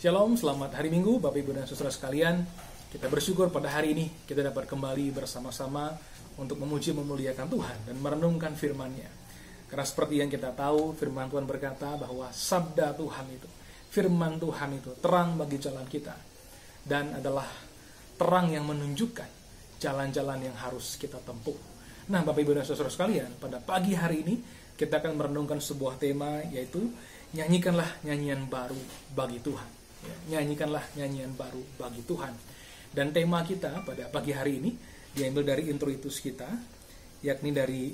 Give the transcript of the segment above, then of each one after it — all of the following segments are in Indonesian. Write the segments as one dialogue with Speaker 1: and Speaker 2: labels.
Speaker 1: Shalom, selamat hari Minggu Bapak Ibu dan Saudara sekalian. Kita bersyukur pada hari ini kita dapat kembali bersama-sama untuk memuji memuliakan Tuhan dan merenungkan firman-Nya. Karena seperti yang kita tahu, firman Tuhan berkata bahwa sabda Tuhan itu, firman Tuhan itu terang bagi jalan kita dan adalah terang yang menunjukkan jalan-jalan yang harus kita tempuh. Nah, Bapak Ibu dan Saudara sekalian, pada pagi hari ini kita akan merenungkan sebuah tema, yaitu nyanyikanlah nyanyian baru bagi Tuhan. Nyanyikanlah nyanyian baru bagi Tuhan. Dan tema kita pada pagi hari ini diambil dari introitus kita, yakni dari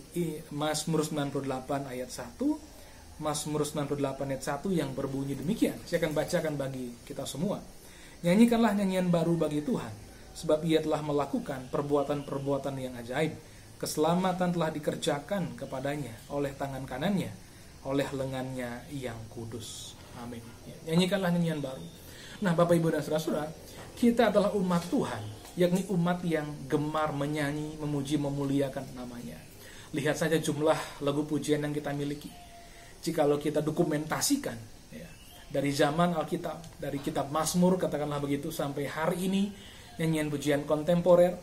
Speaker 1: Mazmur 98 ayat 1, Mazmur 98 ayat 1 yang berbunyi demikian. Saya akan bacakan bagi kita semua. Nyanyikanlah nyanyian baru bagi Tuhan, sebab Ia telah melakukan perbuatan-perbuatan yang ajaib. Keselamatan telah dikerjakan kepadanya oleh tangan kanannya, oleh lengannya yang kudus. Amin. Nyanyikanlah nyanyian baru. Nah, Bapak Ibu dan Saudara-saudara, kita adalah umat Tuhan, yakni umat yang gemar menyanyi, memuji, memuliakan namanya. Lihat saja jumlah lagu pujian yang kita miliki. Jikalau kita dokumentasikan, dari zaman Alkitab, dari kitab Mazmur, katakanlah begitu, sampai hari ini, nyanyian pujian kontemporer,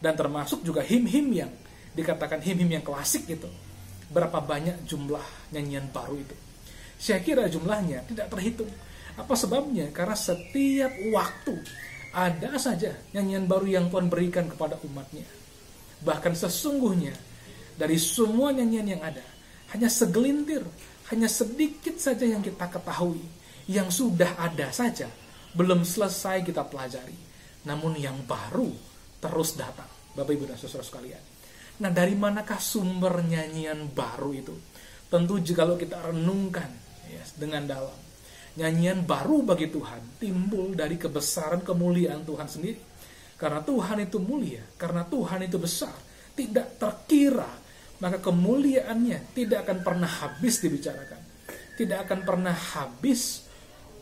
Speaker 1: dan termasuk juga him-him yang dikatakan him-him yang klasik itu. Berapa banyak jumlah nyanyian baru itu? Saya kira jumlahnya tidak terhitung. Apa sebabnya? Karena setiap waktu ada saja nyanyian baru yang Tuhan berikan kepada umatnya. Bahkan sesungguhnya dari semua nyanyian yang ada, hanya segelintir, hanya sedikit saja yang kita ketahui, yang sudah ada saja, belum selesai kita pelajari. Namun yang baru terus datang, Bapak Ibu dan Saudara sekalian. Nah, dari manakah sumber nyanyian baru itu? Tentu jikalau kita renungkan dengan dalam, nyanyian baru bagi Tuhan timbul dari kebesaran kemuliaan Tuhan sendiri. Karena Tuhan itu mulia, karena Tuhan itu besar, tidak terkira, maka kemuliaannya tidak akan pernah habis dibicarakan, tidak akan pernah habis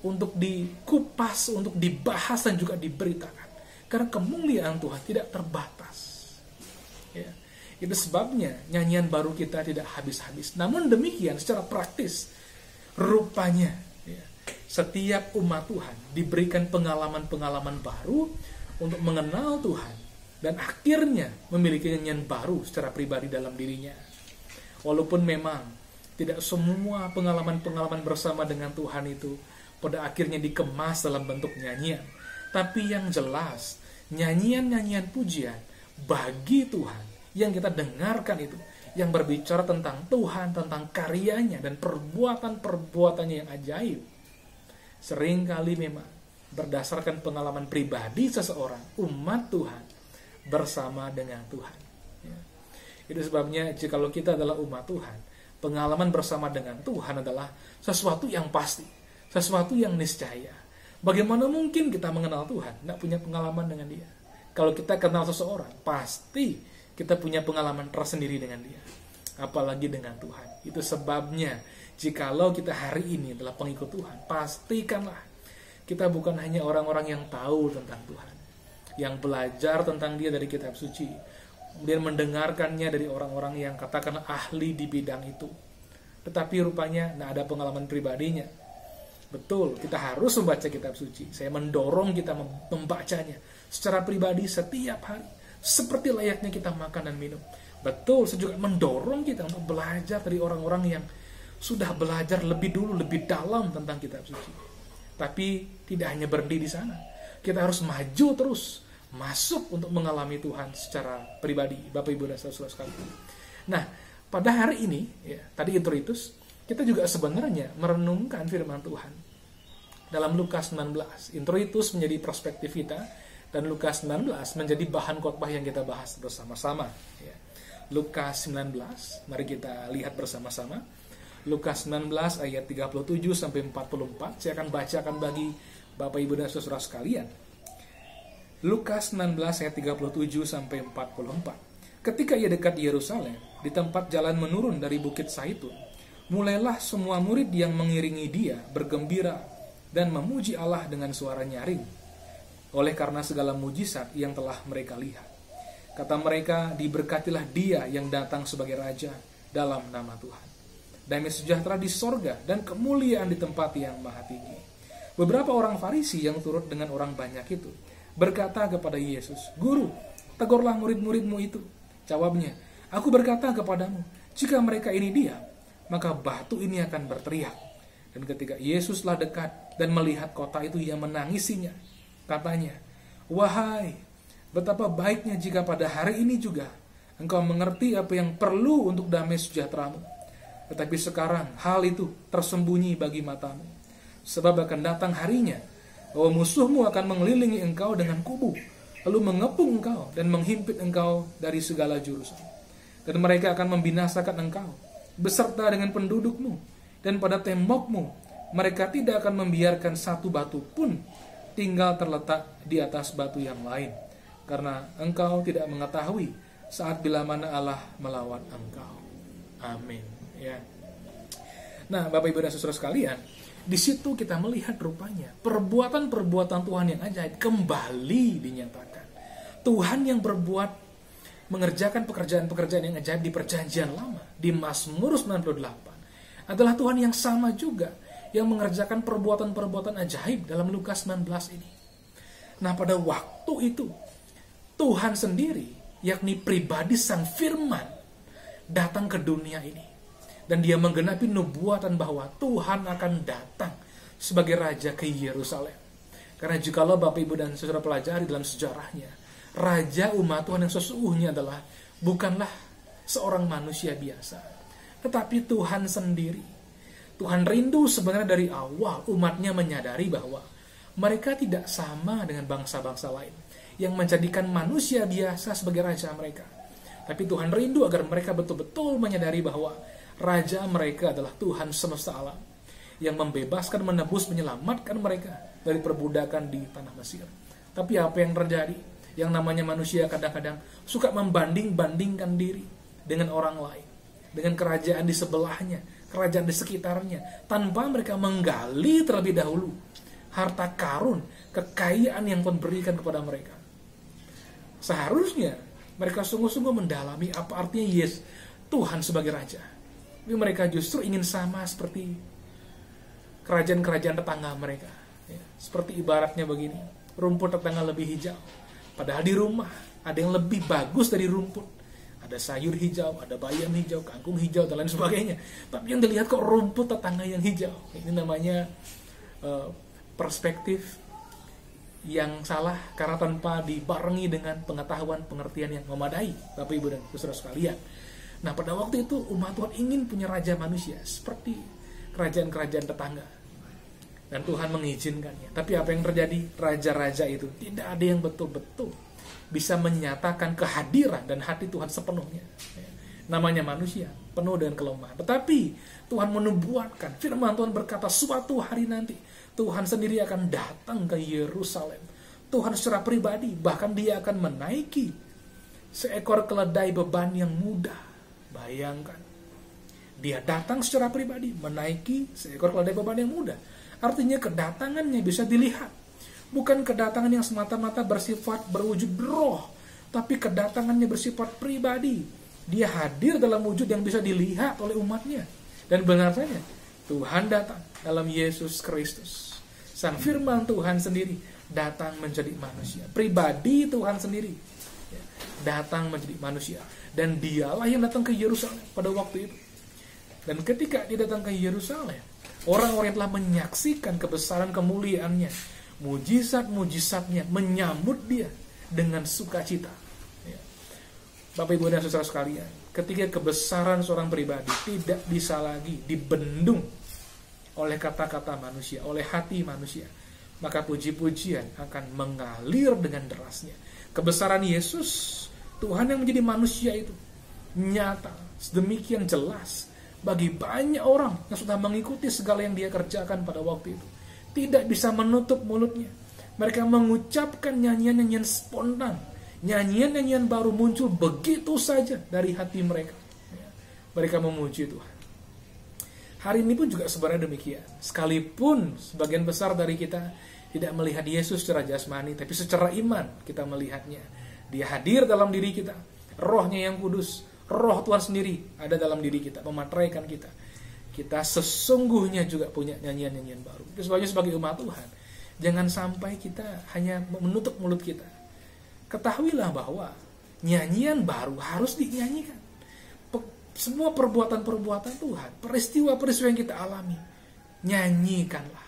Speaker 1: untuk dikupas, untuk dibahas dan juga diberitakan. Karena kemuliaan Tuhan tidak terbatas. Itu sebabnya nyanyian baru kita tidak habis-habis. Namun demikian secara praktis, rupanya setiap umat Tuhan diberikan pengalaman-pengalaman baru untuk mengenal Tuhan dan akhirnya memiliki nyanyian baru secara pribadi dalam dirinya. Walaupun memang tidak semua pengalaman-pengalaman bersama dengan Tuhan itu pada akhirnya dikemas dalam bentuk nyanyian, tapi yang jelas nyanyian-nyanyian pujian bagi Tuhan yang kita dengarkan itu, yang berbicara tentang Tuhan, tentang karyanya dan perbuatan-perbuatannya yang ajaib, seringkali memang berdasarkan pengalaman pribadi seseorang, umat Tuhan, bersama dengan Tuhan. Itu sebabnya jikalau kita adalah umat Tuhan, pengalaman bersama dengan Tuhan adalah sesuatu yang pasti, sesuatu yang niscaya. Bagaimana mungkin kita mengenal Tuhan, tidak punya pengalaman dengan Dia? Kalau kita kenal seseorang, pasti kita punya pengalaman tersendiri dengan Dia, apalagi dengan Tuhan. Itu sebabnya jikalau kita hari ini adalah pengikut Tuhan, pastikanlah kita bukan hanya orang-orang yang tahu tentang Tuhan, yang belajar tentang Dia dari kitab suci, kemudian mendengarkannya dari orang-orang yang katakanlah ahli di bidang itu, tetapi rupanya tidak ada pengalaman pribadinya. Betul, kita harus membaca kitab suci. Saya mendorong kita membacanya secara pribadi setiap hari, seperti layaknya kita makan dan minum. Betul, saya juga mendorong kita untuk belajar dari orang-orang yang sudah belajar lebih dulu, lebih dalam tentang kitab suci. Tapi tidak hanya berhenti di sana. Kita harus maju terus, masuk untuk mengalami Tuhan secara pribadi, Bapak Ibu dan Saudara sekalian. Nah, pada hari ini, tadi introitus, kita juga sebenarnya merenungkan firman Tuhan. Dalam Lukas 19, introitus menjadi perspektif kita, dan Lukas 19 menjadi bahan khotbah yang kita bahas bersama-sama. Lukas 19, mari kita lihat bersama-sama. Lukas 19 ayat 37 sampai 44. Saya akan bacakan bagi Bapak Ibu dan Saudara sekalian. Lukas 19 ayat 37 sampai 44. Ketika ia dekat Yerusalem, di tempat jalan menurun dari Bukit Zaitun, mulailah semua murid yang mengiringi Dia bergembira dan memuji Allah dengan suara nyaring, oleh karena segala mujizat yang telah mereka lihat. Kata mereka, diberkatilah Dia yang datang sebagai Raja dalam nama Tuhan. Damai sejahtera di sorga dan kemuliaan di tempat yang maha tinggi. Beberapa orang Farisi yang turut dengan orang banyak itu berkata kepada Yesus, "Guru, tegurlah murid-muridmu itu." Jawabnya, "Aku berkata kepadamu, jika mereka ini diam, maka batu ini akan berteriak." Dan ketika Yesus telah dekat dan melihat kota itu, ia menangisinya. Katanya, "Wahai, betapa baiknya jika pada hari ini juga engkau mengerti apa yang perlu untuk damai sejahteramu. Tetapi sekarang hal itu tersembunyi bagi matamu. Sebab akan datang harinya bahwa musuhmu akan mengelilingi engkau dengan kubu, lalu mengepung engkau dan menghimpit engkau dari segala jurusan. Dan mereka akan membinasakan engkau beserta dengan pendudukmu. Dan pada tembokmu mereka tidak akan membiarkan satu batu pun tinggal terletak di atas batu yang lain, karena engkau tidak mengetahui saat bila mana Allah melawan engkau." Amin. Ya. Nah, Bapak Ibu dan Saudara sekalian, di situ kita melihat rupanya perbuatan-perbuatan Tuhan yang ajaib kembali dinyatakan. Tuhan yang mengerjakan pekerjaan-pekerjaan yang ajaib di Perjanjian Lama, di Mazmur 98, adalah Tuhan yang sama juga yang mengerjakan perbuatan-perbuatan ajaib dalam Lukas 19 ini. Nah, pada waktu itu Tuhan sendiri, yakni pribadi Sang Firman, datang ke dunia ini. Dan dia menggenapi nubuatan bahwa Tuhan akan datang sebagai Raja ke Yerusalem. Karena jikalau Bapak Ibu dan Saudara pelajari dalam sejarahnya, Raja umat Tuhan yang sesungguhnya bukanlah seorang manusia biasa, tetapi Tuhan sendiri. Tuhan rindu sebenarnya dari awal umatnya menyadari bahwa mereka tidak sama dengan bangsa-bangsa lain yang menjadikan manusia biasa sebagai raja mereka. Tapi Tuhan rindu agar mereka betul-betul menyadari bahwa raja mereka adalah Tuhan semesta alam yang membebaskan, menebus, menyelamatkan mereka dari perbudakan di tanah Mesir. Tapi apa yang terjadi? Yang namanya manusia kadang-kadang suka membanding-bandingkan diri dengan orang lain, dengan kerajaan di sebelahnya, kerajaan di sekitarnya, tanpa mereka menggali terlebih dahulu harta karun, kekayaan yang Tuhan berikan kepada mereka. Seharusnya mereka sungguh-sungguh mendalami apa artinya Tuhan sebagai Raja. Tapi mereka justru ingin sama seperti kerajaan-kerajaan tetangga mereka. Ya, seperti ibaratnya begini, rumput tetangga lebih hijau. Padahal di rumah ada yang lebih bagus dari rumput. Ada sayur hijau, ada bayam hijau, kangkung hijau, dan lain sebagainya. Tapi yang dilihat kok rumput tetangga yang hijau. Ini namanya perspektif yang salah karena tanpa dibarengi dengan pengetahuan, pengertian yang memadai, Bapak Ibu dan Saudara sekalian. Nah, pada waktu itu umat Tuhan ingin punya raja manusia seperti kerajaan-kerajaan tetangga. Dan Tuhan mengizinkannya. Tapi apa yang terjadi? Raja-raja itu tidak ada yang betul-betul bisa menyatakan kehadiran dan hati Tuhan sepenuhnya. Namanya manusia, penuh dengan kelemahan. Tetapi Tuhan menubuatkan, firman Tuhan berkata suatu hari nanti Tuhan sendiri akan datang ke Yerusalem. Tuhan secara pribadi, bahkan dia akan menaiki seekor keledai beban yang mudah. Bayangkan, dia datang secara pribadi, menaiki seekor keledai beban yang mudah. Artinya kedatangannya bisa dilihat. Bukan kedatangan yang semata-mata bersifat berwujud roh, tapi kedatangannya bersifat pribadi. Dia hadir dalam wujud yang bisa dilihat oleh umatnya. Dan benar saja, Tuhan datang dalam Yesus Kristus. Sang firman Tuhan sendiri datang menjadi manusia. Pribadi Tuhan sendiri datang menjadi manusia. Dan dialah yang datang ke Yerusalem pada waktu itu. Dan ketika dia datang ke Yerusalem, orang-orang yang telah menyaksikan kebesaran kemuliaannya, mujizat-mujizatnya, menyambut dia dengan sukacita. Bapak, Ibu, dan Saudara sekalian, ketika kebesaran seorang pribadi tidak bisa lagi dibendung oleh kata-kata manusia, oleh hati manusia, maka puji-pujian akan mengalir dengan derasnya. Kebesaran Yesus, Tuhan yang menjadi manusia itu, nyata, sedemikian jelas bagi banyak orang yang sudah mengikuti segala yang dia kerjakan pada waktu itu. Tidak bisa menutup mulutnya. Mereka mengucapkan nyanyian-nyanyian spontan, nyanyian-nyanyian baru muncul begitu saja dari hati mereka. Mereka memuji Tuhan. Hari ini pun juga sebenarnya demikian. Sekalipun sebagian besar dari kita tidak melihat Yesus secara jasmani, tapi secara iman kita melihatnya. Dia hadir dalam diri kita. Rohnya yang kudus, roh Tuhan sendiri ada dalam diri kita, memateraikan kita. kita sesungguhnya juga punya nyanyian-nyanyian baru. Itu sebabnya sebagai umat Tuhan, jangan sampai kita hanya menutup mulut kita. Ketahuilah bahwa nyanyian baru harus dinyanyikan. Semua perbuatan-perbuatan Tuhan, peristiwa-peristiwa yang kita alami, nyanyikanlah.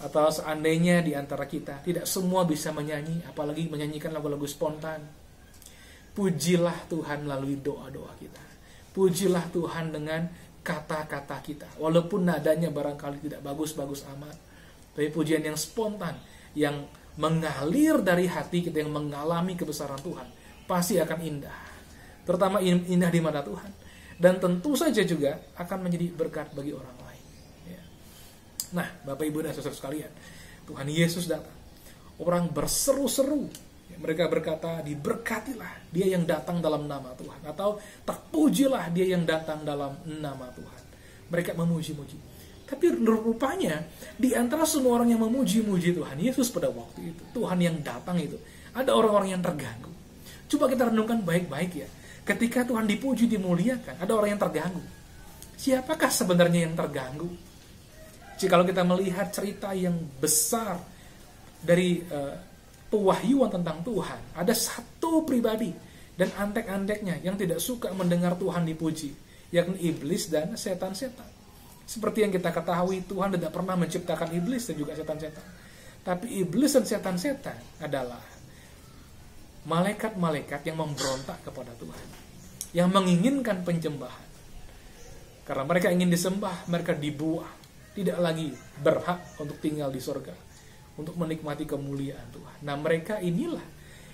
Speaker 1: Atau seandainya di antara kita tidak semua bisa menyanyi, apalagi menyanyikan lagu-lagu spontan, pujilah Tuhan melalui doa-doa kita. Pujilah Tuhan dengan kata-kata kita, walaupun nadanya barangkali tidak bagus-bagus amat, tapi pujian yang spontan, yang mengalir dari hati kita, yang mengalami kebesaran Tuhan, pasti akan indah, terutama indah di mata Tuhan, dan tentu saja juga akan menjadi berkat bagi orang lain. Nah, Bapak Ibu dan saudara sekalian, Tuhan Yesus datang, orang berseru-seru, mereka berkata, diberkatilah dia yang datang dalam nama Tuhan, atau terpujilah dia yang datang dalam nama Tuhan. Mereka memuji-muji. Tapi rupanya di antara semua orang yang memuji-muji Tuhan Yesus pada waktu itu, Tuhan yang datang itu, ada orang-orang yang terganggu. Coba kita renungkan baik-baik ya. Ketika Tuhan dipuji, dimuliakan, ada orang yang terganggu. Siapakah sebenarnya yang terganggu? Jikalau kita melihat cerita yang besar dari pewahyuan tentang Tuhan, ada satu pribadi dan antek-anteknya yang tidak suka mendengar Tuhan dipuji, yakni iblis dan setan-setan. Seperti yang kita ketahui, Tuhan tidak pernah menciptakan iblis dan juga setan-setan. Tapi iblis dan setan-setan adalah malaikat-malaikat yang memberontak kepada Tuhan, yang menginginkan penyembahan. Karena mereka ingin disembah, mereka dibuang, tidak lagi berhak untuk tinggal di surga, untuk menikmati kemuliaan Tuhan. Nah, mereka inilah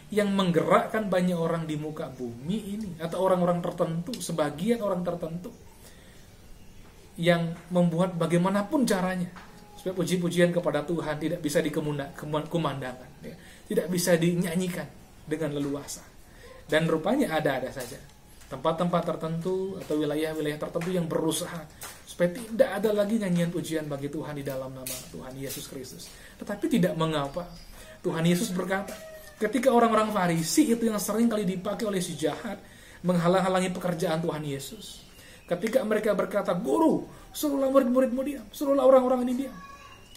Speaker 1: yang menggerakkan banyak orang di muka bumi ini, atau orang-orang tertentu, sebagian orang tertentu, yang membuat bagaimanapun caranya supaya puji-pujian kepada Tuhan tidak bisa dikumandangkan, ya, tidak bisa dinyanyikan dengan leluasa. Dan rupanya ada saja tempat-tempat tertentu atau wilayah-wilayah tertentu yang berusaha supaya tidak ada lagi nyanyian pujian bagi Tuhan di dalam nama Tuhan Yesus Kristus. Tetapi tidak mengapa, Tuhan Yesus berkata, ketika orang-orang Farisi itu yang sering kali dipakai oleh si jahat menghalang-halangi pekerjaan Tuhan Yesus, ketika mereka berkata, "Guru, suruhlah murid-muridmu diam, suruhlah orang-orang ini diam."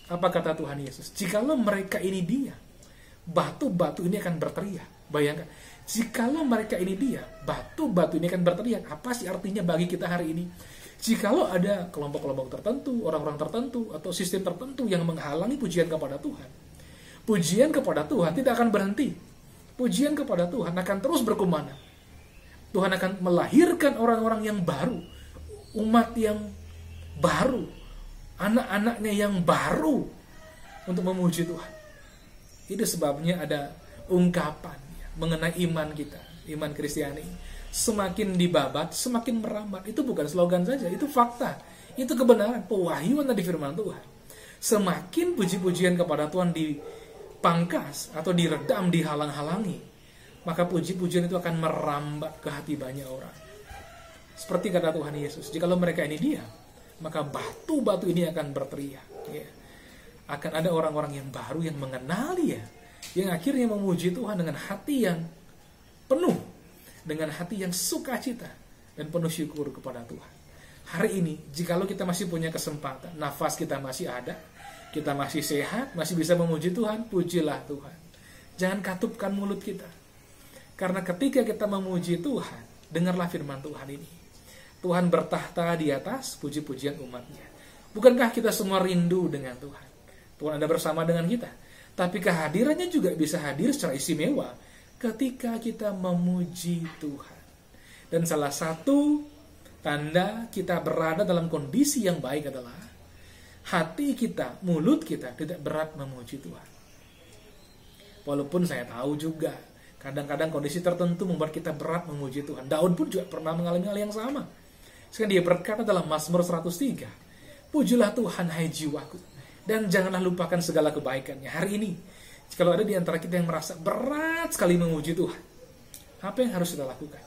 Speaker 1: Apa kata Tuhan Yesus? Jikalau mereka ini diam, batu-batu ini akan berteriak. Bayangkan, jikalau mereka ini diam, batu-batu ini akan berteriak. Apa sih artinya bagi kita hari ini? Jikalau ada kelompok-kelompok tertentu, orang-orang tertentu, atau sistem tertentu yang menghalangi pujian kepada Tuhan, pujian kepada Tuhan tidak akan berhenti. Pujian kepada Tuhan akan terus berkumandang. Tuhan akan melahirkan orang-orang yang baru, umat yang baru, anak-anaknya yang baru untuk memuji Tuhan. Itu sebabnya ada ungkapan mengenai iman kita, iman Kristiani. Semakin dibabat, semakin merambat. Itu bukan slogan saja, itu fakta. Itu kebenaran, pewahyuan dari firman Tuhan. Semakin puji-pujian kepada Tuhan dipangkas atau diredam, dihalang-halangi, maka puji-pujian itu akan merambat ke hati banyak orang. Seperti kata Tuhan Yesus, jikalau mereka ini diam, maka batu-batu ini akan berteriak. Ya. Akan ada orang-orang yang baru yang mengenal Dia, yang akhirnya memuji Tuhan dengan hati yang penuh, dengan hati yang sukacita dan penuh syukur kepada Tuhan. Hari ini, jikalau kita masih punya kesempatan, nafas kita masih ada, kita masih sehat, masih bisa memuji Tuhan, pujilah Tuhan. Jangan katupkan mulut kita. Karena ketika kita memuji Tuhan, dengarlah firman Tuhan ini. Tuhan bertahta di atas puji-pujian umatnya. Bukankah kita semua rindu dengan Tuhan? Tuhan ada bersama dengan kita. Tapi kehadirannya juga bisa hadir secara istimewa ketika kita memuji Tuhan. Dan salah satu tanda kita berada dalam kondisi yang baik adalah hati kita, mulut kita tidak berat memuji Tuhan. Walaupun saya tahu juga kadang-kadang kondisi tertentu membuat kita berat memuji Tuhan. Daud pun juga pernah mengalami hal yang sama. Sekarang dia berkata dalam Mazmur 103, "Pujilah Tuhan hai jiwaku, dan janganlah lupakan segala kebaikannya." Hari ini, kalau ada di antara kita yang merasa berat sekali memuji Tuhan, apa yang harus kita lakukan?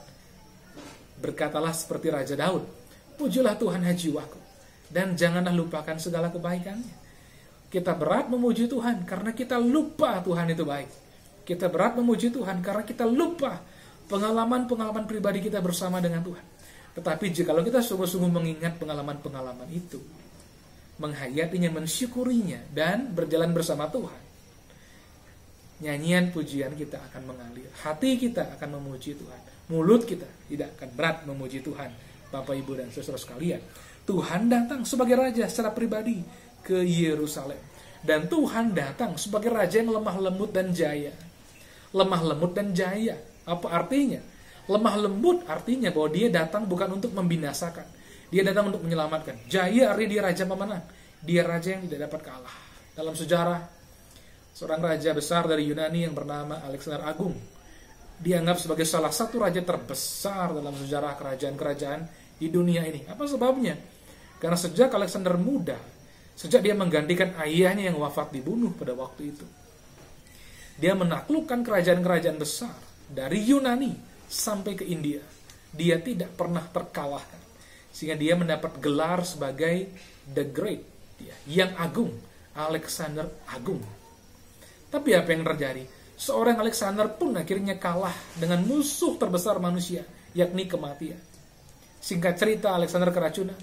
Speaker 1: Berkatalah seperti Raja Daud, "Pujilah Tuhan hai jiwaku, dan janganlah lupakan segala kebaikannya." Kita berat memuji Tuhan karena kita lupa Tuhan itu baik. Kita berat memuji Tuhan karena kita lupa pengalaman-pengalaman pribadi kita bersama dengan Tuhan. Tetapi jikalau kita sungguh-sungguh mengingat pengalaman-pengalaman itu, menghayatinya, mensyukurinya, dan berjalan bersama Tuhan, nyanyian pujian kita akan mengalir. Hati kita akan memuji Tuhan. Mulut kita tidak akan berat memuji Tuhan. Bapak, Ibu, dan saudara sekalian, Tuhan datang sebagai Raja secara pribadi ke Yerusalem. Dan Tuhan datang sebagai Raja yang lemah lembut dan jaya. Lemah lembut dan jaya. Apa artinya? Lemah lembut artinya bahwa dia datang bukan untuk membinasakan. Dia datang untuk menyelamatkan. Jaya artinya dia Raja pemenang. Dia Raja yang tidak dapat kalah. Dalam sejarah, seorang raja besar dari Yunani yang bernama Alexander Agung dianggap sebagai salah satu raja terbesar dalam sejarah kerajaan-kerajaan di dunia ini. Apa sebabnya? Karena sejak Alexander muda, sejak dia menggantikan ayahnya yang wafat dibunuh pada waktu itu, dia menaklukkan kerajaan-kerajaan besar dari Yunani sampai ke India. Dia tidak pernah terkalahkan, sehingga dia mendapat gelar sebagai The Great, yang agung, Alexander Agung. Tapi apa yang terjadi? Seorang Alexander pun akhirnya kalah dengan musuh terbesar manusia, yakni kematian. Singkat cerita, Alexander keracunan.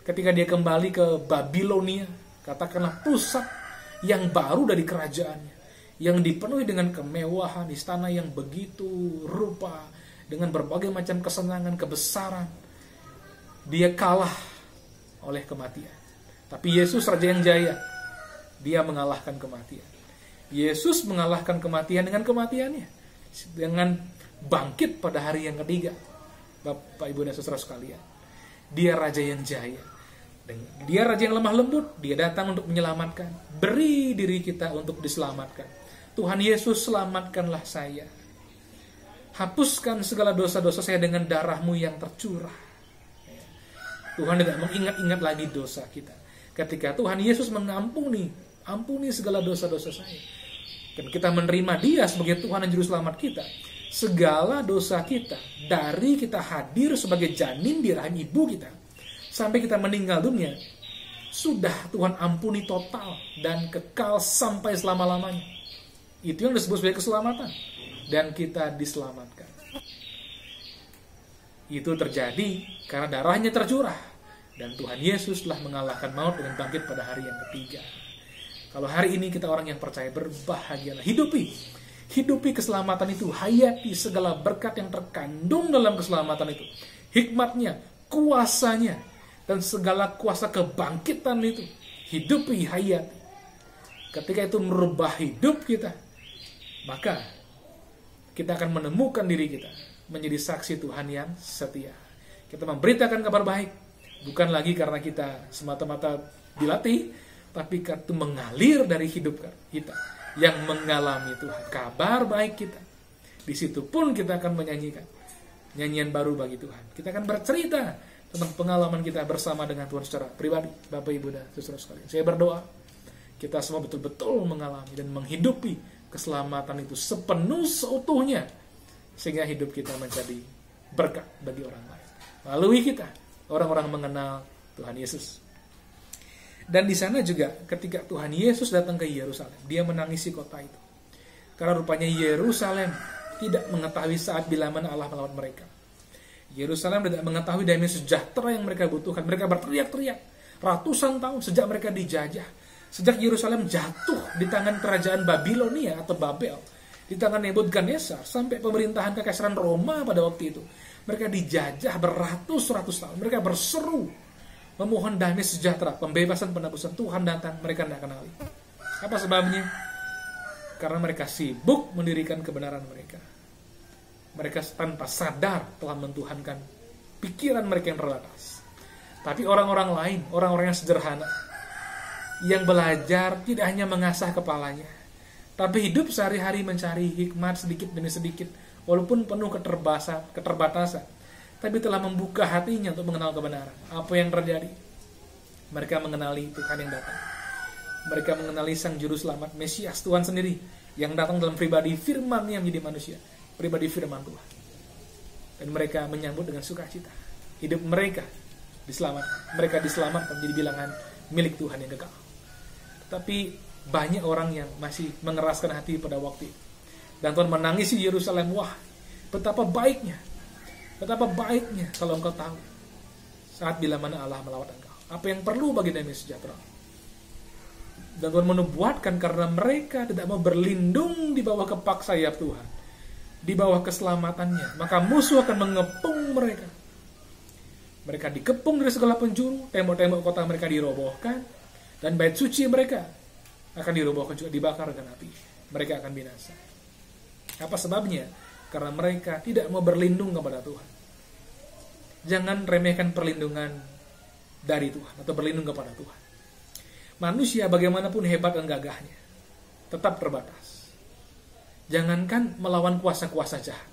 Speaker 1: Ketika dia kembali ke Babilonia, katakanlah pusat yang baru dari kerajaannya, yang dipenuhi dengan kemewahan, istana yang begitu rupa, dengan berbagai macam kesenangan, kebesaran, dia kalah oleh kematian. Tapi Yesus Raja yang jaya, dia mengalahkan kematian. Yesus mengalahkan kematian dengan kematiannya, dengan bangkit pada hari yang ketiga. Bapak, Ibu, dan saudara sekalian, dia Raja yang jaya. Dia Raja yang lemah lembut. Dia datang untuk menyelamatkan. Beri diri kita untuk diselamatkan. Tuhan Yesus, selamatkanlah saya. Hapuskan segala dosa-dosa saya dengan darah-Mu yang tercurah. Tuhan tidak mengingat-ingat lagi dosa kita. Ketika Tuhan Yesus ampuni segala dosa-dosa saya, dan kita menerima Dia sebagai Tuhan dan Juru Selamat kita, segala dosa kita, dari kita hadir sebagai janin di rahim ibu kita, sampai kita meninggal dunia, sudah Tuhan ampuni total dan kekal sampai selama-lamanya. Itu yang disebut sebagai keselamatan. Dan kita diselamatkan. Itu terjadi karena darahnya tercurah. Dan Tuhan Yesus telah mengalahkan maut dengan bangkit pada hari yang ketiga. Kalau hari ini kita orang yang percaya, berbahagialah. Hidupi keselamatan itu. Hayati segala berkat yang terkandung dalam keselamatan itu. Hikmatnya, kuasanya, dan segala kuasa kebangkitan itu. Hidupi, hayati. Ketika itu merubah hidup kita, maka kita akan menemukan diri kita menjadi saksi Tuhan yang setia. Kita memberitakan kabar baik, bukan lagi karena kita semata-mata dilatih, tapi karena itu mengalir dari hidup kita yang mengalami Tuhan. Kabar baik kita. Di situ pun kita akan menyanyikan nyanyian baru bagi Tuhan. Kita akan bercerita tentang pengalaman kita bersama dengan Tuhan secara pribadi. Bapak, Ibu, dan saudara sekalian, saya berdoa kita semua betul-betul mengalami dan menghidupi keselamatan itu sepenuh seutuhnya, sehingga hidup kita menjadi berkat bagi orang lain. Melalui kita, orang-orang mengenal Tuhan Yesus. Dan di sana juga ketika Tuhan Yesus datang ke Yerusalem, dia menangisi kota itu. Karena rupanya Yerusalem tidak mengetahui saat bila mana Allah melawan mereka. Yerusalem tidak mengetahui damai sejahtera yang mereka butuhkan. Mereka berteriak-teriak ratusan tahun sejak mereka dijajah. Sejak Yerusalem jatuh di tangan kerajaan Babilonia atau Babel, di tangan Nebukadnezar, sampai pemerintahan kekaisaran Roma pada waktu itu, mereka dijajah beratus-ratus tahun. Mereka berseru memohon damai sejahtera, pembebasan, penebusan. Tuhan datang, mereka tidak kenali. Apa sebabnya? Karena mereka sibuk mendirikan kebenaran mereka. Mereka tanpa sadar telah mentuhankan pikiran mereka yang terbatas. Tapi orang-orang lain, orang-orang yang sederhana, yang belajar tidak hanya mengasah kepalanya, tapi hidup sehari-hari mencari hikmat sedikit demi sedikit, walaupun penuh keterbatasan, tapi telah membuka hatinya untuk mengenal kebenaran. Apa yang terjadi? Mereka mengenali Tuhan yang datang. Mereka mengenali Sang Juru Selamat, Mesias, Tuhan sendiri, yang datang dalam pribadi firman yang menjadi manusia, pribadi firman Tuhan. Dan mereka menyambut dengan sukacita. Hidup mereka diselamatkan. Mereka diselamatkan menjadi bilangan milik Tuhan yang kekal. Tapi banyak orang yang masih mengeraskan hati pada waktu itu. Dan Tuhan menangisi Yerusalem. Wah, betapa baiknya Betapa baiknya kalau engkau tahu saat bila mana Allah melawat engkau. Apa yang perlu bagi damai sejahtera. Dan Tuhan menubuatkan karena mereka tidak mau berlindung di bawah kepak sayap Tuhan, di bawah keselamatannya, maka musuh akan mengepung mereka. Mereka dikepung dari segala penjuru, tembok-tembok kota mereka dirobohkan, dan bait suci mereka akan dirobohkan juga, dibakar dengan api. Mereka akan binasa. Apa sebabnya? Karena mereka tidak mau berlindung kepada Tuhan. Jangan remehkan perlindungan dari Tuhan atau berlindung kepada Tuhan. Manusia bagaimanapun hebat dan gagahnya, tetap terbatas. Jangankan melawan kuasa-kuasa jahat,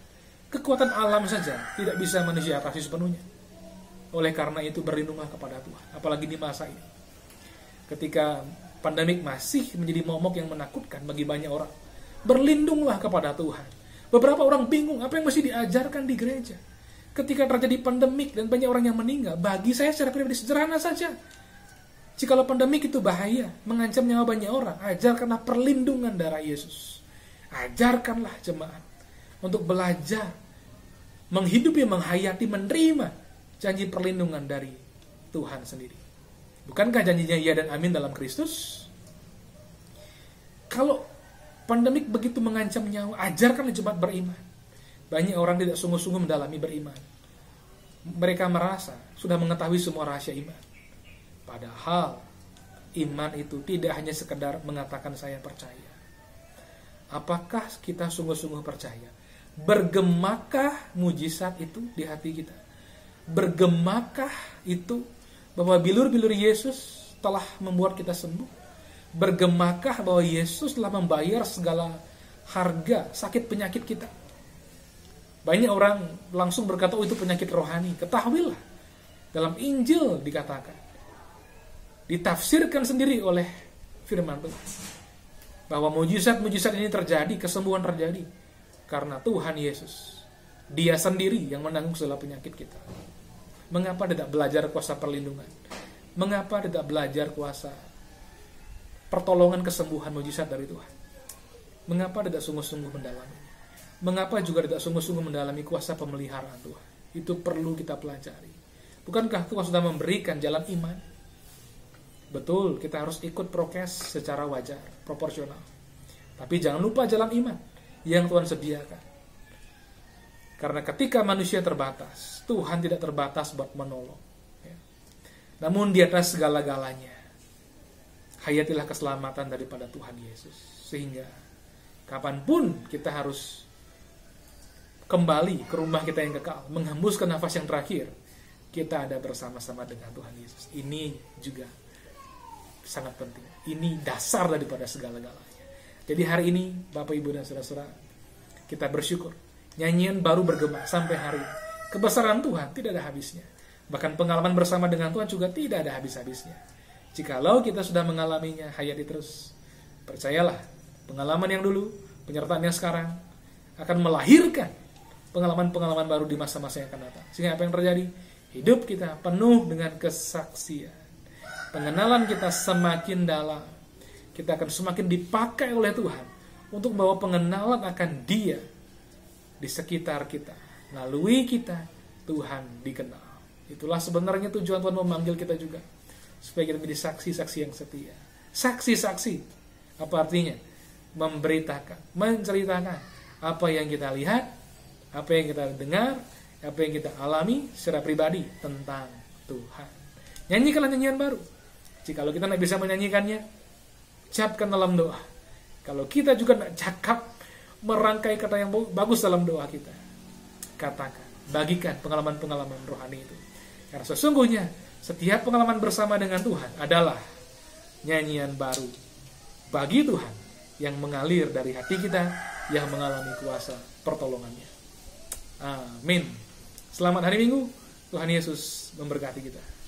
Speaker 1: kekuatan alam saja tidak bisa manusia atasi sepenuhnya. Oleh karena itu berlindunglah kepada Tuhan, apalagi di masa ini. Ketika pandemik masih menjadi momok yang menakutkan bagi banyak orang, berlindunglah kepada Tuhan. Beberapa orang bingung apa yang mesti diajarkan di gereja. Ketika terjadi pandemik dan banyak orang yang meninggal, bagi saya secara pribadi sederhana saja. Jikalau pandemik itu bahaya, mengancam nyawa banyak orang, ajarkanlah perlindungan darah Yesus. Ajarkanlah jemaat untuk belajar, menghidupi, menghayati, menerima janji perlindungan dari Tuhan sendiri. Bukankah janjinya ya dan amin dalam Kristus? Kalau pandemik begitu mengancam nyawa, ajarkanlah jemaat beriman. Banyak orang tidak sungguh-sungguh mendalami beriman. Mereka merasa sudah mengetahui semua rahasia iman. Padahal iman itu tidak hanya sekedar mengatakan saya percaya. Apakah kita sungguh-sungguh percaya? Bergemakah mujizat itu di hati kita? Bergemakah itu bahwa bilur-bilur Yesus telah membuat kita sembuh? Bergemakah bahwa Yesus telah membayar segala harga sakit penyakit kita? Banyak orang langsung berkata, oh itu penyakit rohani. Ketahuilah, dalam Injil dikatakan, ditafsirkan sendiri oleh firman Tuhan, bahwa mujizat-mujizat ini terjadi, kesembuhan terjadi karena Tuhan Yesus, Dia sendiri yang menanggung segala penyakit kita. Mengapa tidak belajar kuasa perlindungan? Mengapa tidak belajar kuasa pertolongan, kesembuhan, mujizat dari Tuhan? Mengapa tidak sungguh-sungguh mendalami? Mengapa juga tidak sungguh-sungguh mendalami kuasa pemeliharaan Tuhan? Itu perlu kita pelajari. Bukankah Tuhan sudah memberikan jalan iman? Betul, kita harus ikut prokes secara wajar, proporsional. Tapi jangan lupa jalan iman yang Tuhan sediakan. Karena ketika manusia terbatas, Tuhan tidak terbatas buat menolong. Namun di atas segala-galanya, hayatilah keselamatan daripada Tuhan Yesus. Sehingga kapanpun kita harus kembali ke rumah kita yang kekal, menghembuskan nafas yang terakhir, kita ada bersama-sama dengan Tuhan Yesus. Ini juga sangat penting. Ini dasar daripada segala-galanya. Jadi hari ini, Bapak, Ibu, dan saudara-saudara, kita bersyukur. Nyanyian baru bergema sampai hari ini. Kebesaran Tuhan tidak ada habisnya. Bahkan pengalaman bersama dengan Tuhan juga tidak ada habis-habisnya. Jikalau kita sudah mengalaminya, hayati terus. Percayalah, pengalaman yang dulu, penyertaan yang sekarang, akan melahirkan pengalaman-pengalaman baru di masa-masa yang akan datang. Sehingga apa yang terjadi? Hidup kita penuh dengan kesaksian. Pengenalan kita semakin dalam. Kita akan semakin dipakai oleh Tuhan untuk membawa pengenalan akan Dia di sekitar kita. Melalui kita, Tuhan dikenal. Itulah sebenarnya tujuan Tuhan memanggil kita juga. Supaya kita menjadi saksi-saksi yang setia. Saksi-saksi. Apa artinya? Memberitakan, menceritakan apa yang kita lihat, apa yang kita dengar, apa yang kita alami secara pribadi tentang Tuhan. Nyanyikanlah nyanyian baru. Jikalau kita tidak bisa menyanyikannya, ucapkan dalam doa. Kalau kita juga tidak cakap merangkai kata yang bagus dalam doa kita, katakan, bagikan pengalaman-pengalaman rohani itu. Karena sesungguhnya setiap pengalaman bersama dengan Tuhan adalah nyanyian baru bagi Tuhan yang mengalir dari hati kita, yang mengalami kuasa pertolongannya. Amin. Selamat hari Minggu. Tuhan Yesus memberkati kita.